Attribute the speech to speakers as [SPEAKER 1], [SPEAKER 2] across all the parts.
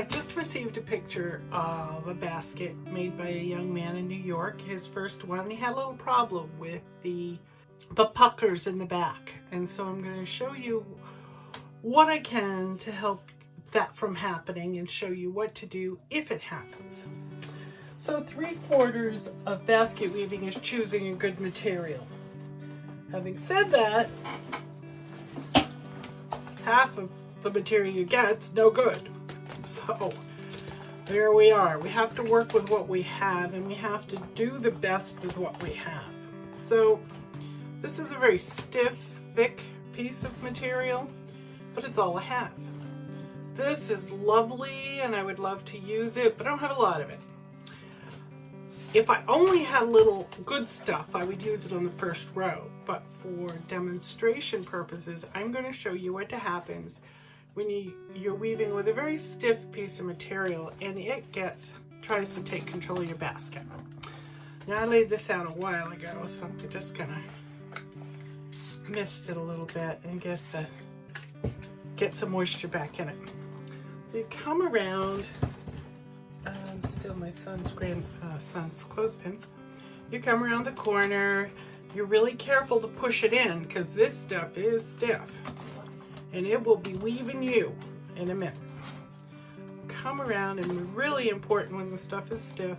[SPEAKER 1] I just received a picture of a basket made by a young man in New York, his first one. He had a little problem with the puckers in the back, and so I'm going to show you what I can to help that from happening and show you what to do if it happens. So 3/4 of basket weaving is choosing a good material. Having said that, half of the material you get's no good. So there we are. We have to work with what we have, and we have to do the best with what we have. So this is a very stiff, thick piece of material, but it's all I have. This is lovely and I would love to use it, but I don't have a lot of it. If I only had little good stuff, I would use it on the first row, but for demonstration purposes, I'm going to show you what happens when you're weaving with a very stiff piece of material and it tries to take control of your basket. Now I laid this out a while ago, so I'm just gonna mist it a little bit and get some moisture back in it. So you come around, still my son's clothespins. You come around the corner. You're really careful to push it in because this stuff is stiff. And it will be weaving you in a minute. Come around, and really important when the stuff is stiff,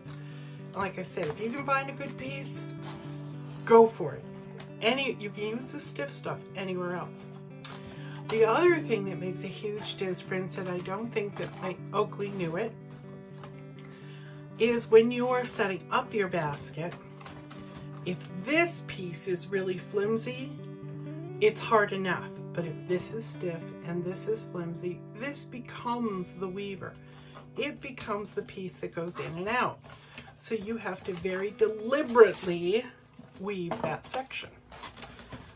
[SPEAKER 1] like I said, if you can find a good piece, go for it. You can use the stiff stuff anywhere else. The other thing that makes a huge difference, and I don't think that Oakley knew it, is when you are setting up your basket, if this piece is really flimsy, it's hard enough. But if this is stiff and this is flimsy, this becomes the weaver. It becomes the piece that goes in and out. So you have to very deliberately weave that section.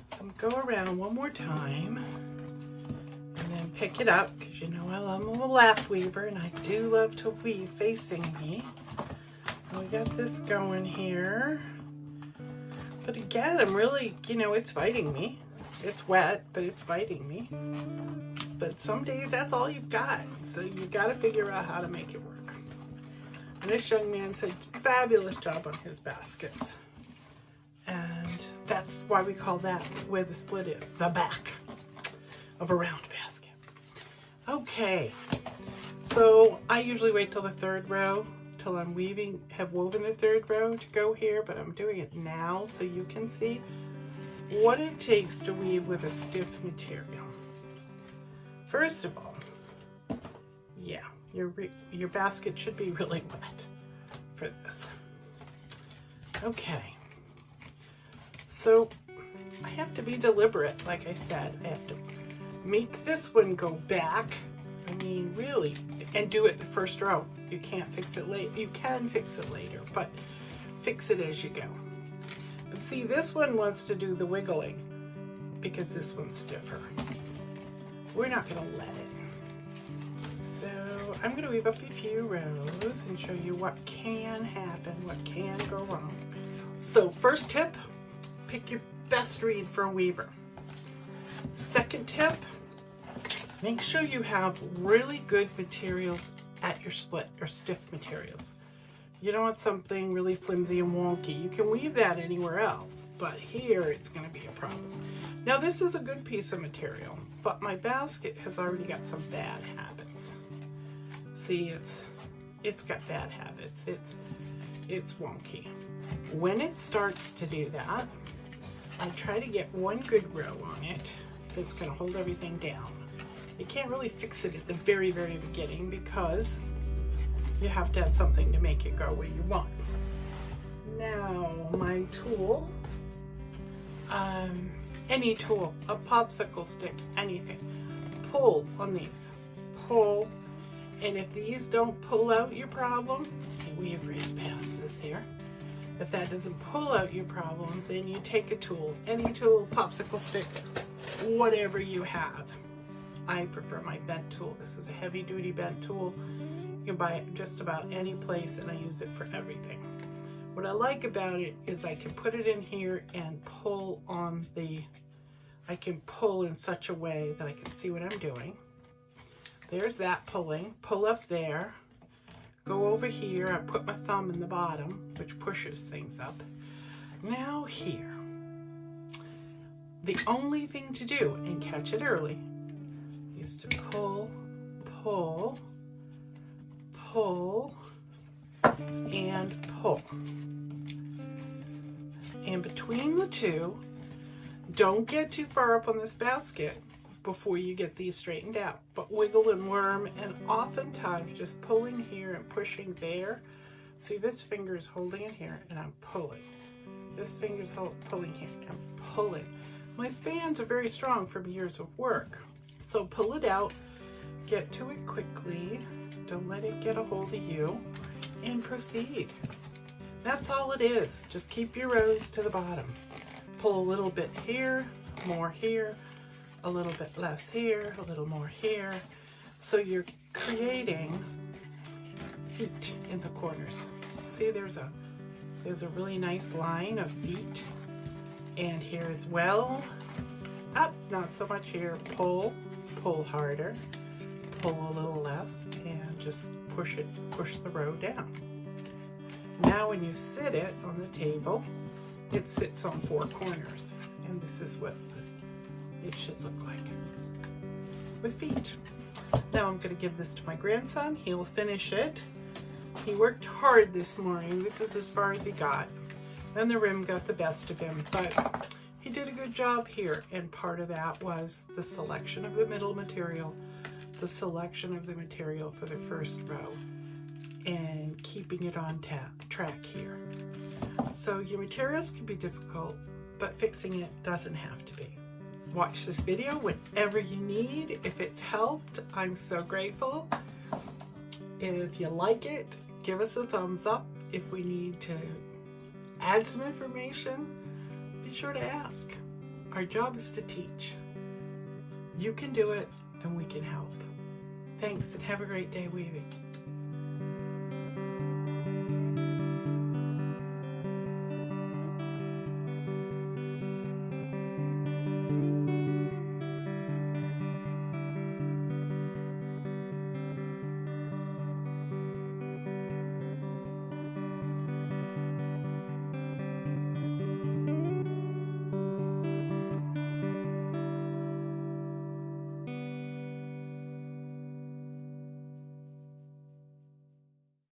[SPEAKER 1] So go around one more time and then pick it up, because you know I'm a lap weaver and I do love to weave facing me. So we got this going here. But again, I'm really, it's fighting me. It's wet, but it's fighting me. But some days that's all you've got. So you got to figure out how to make it work. And this young man said, fabulous job on his baskets. And that's why we call that where the split is, the back of a round basket. Okay, so I usually wait till the third row, till I'm have woven the third row to go here, but I'm doing it now so you can see what it takes to weave with a stiff material. First of all, yeah, your basket should be really wet for this. Okay, so I have to be deliberate, like I said. I have to make this one go back. I mean, really, and do it the first row. You can't fix it late. You can fix it later, but fix it as you go. But see, this one wants to do the wiggling because this one's stiffer. We're not going to let it. So I'm going to weave up a few rows and show you what can happen, what can go wrong. So first tip, pick your best reed for a weaver. Second tip, make sure you have really good materials at your split, or stiff materials. You don't want something really flimsy and wonky. You can weave that anywhere else, but here it's going to be a problem. Now this is a good piece of material, but my basket has already got some bad habits. See, it's got bad habits. It's wonky. When it starts to do that, I try to get one good row on it that's going to hold everything down. You can't really fix it at the very, very beginning because you have to have something to make it go where you want. Now, my tool, any tool, a popsicle stick, anything, pull on these, pull, and if these don't pull out your problem, we have read past this here, if that doesn't pull out your problem, then you take a tool, any tool, popsicle stick, whatever you have. I prefer my bent tool. This is a heavy duty bent tool. You can buy it just about any place, and I use it for everything. What I like about it is I can put it in here and pull on I can pull in such a way that I can see what I'm doing. there's that pulling. Pull up there. Go over here. I put my thumb in the bottom, which pushes things up. Now here. The only thing to do, and catch it early, is to pull, pull, pull, and pull. And between the two, don't get too far up on this basket before you get these straightened out, but wiggle and worm, and oftentimes just pulling here and pushing there. See, this finger is holding it here and I'm pulling. This finger's pulling here and I'm pulling. My bands are very strong from years of work. So pull it out, get to it quickly, don't let it get a hold of you, and proceed. That's all it is. Just keep your rows to the bottom. Pull a little bit here, more here, a little bit less here, a little more here. So you're creating feet in the corners. See, there's a really nice line of feet. And here as well. Up, not so much here. Pull, pull harder, pull a little less, and just push the row down. Now when you sit it on the table, it sits on 4 corners, and this is what it should look like with feet. Now I'm going to give this to my grandson. He'll finish it. He worked hard this morning. This is as far as he got. Then the rim got the best of him, but he did a good job here, and part of that was the selection of the middle material, the selection of the material for the first row, and keeping it on track here. So your materials can be difficult, but fixing it doesn't have to be. Watch this video whenever you need. If it's helped, I'm so grateful. If you like it, give us a thumbs up. If we need to add some information, be sure to ask. Our job is to teach. You can do it, and we can help. Thanks, and have a great day weaving.